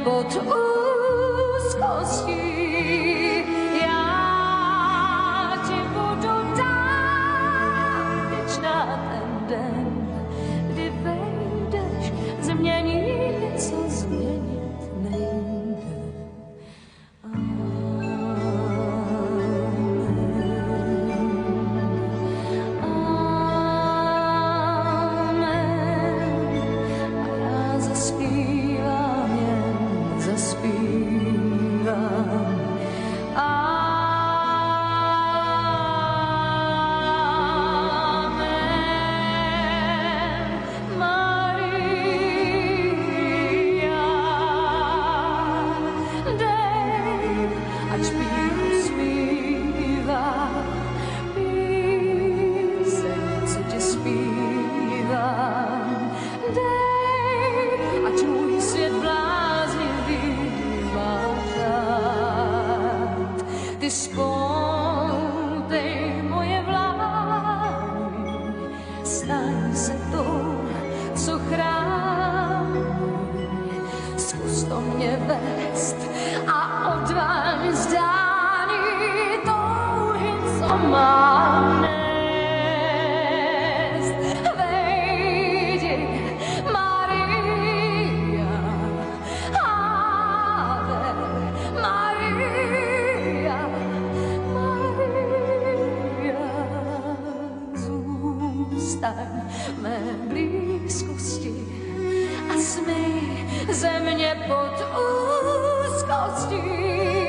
pod úzkostí. Já ti budu dát na ten den, kdy vejdeš, změní co změnit nejde. Spoutej moje vlány, staň se tou, co chrání. Zkus to mě vést a odvaň zdání touhy, co mám nést. Vejdi, Maria, Ave Maria. Zůstaň v mé blízkosti a smej země pod úzkostí.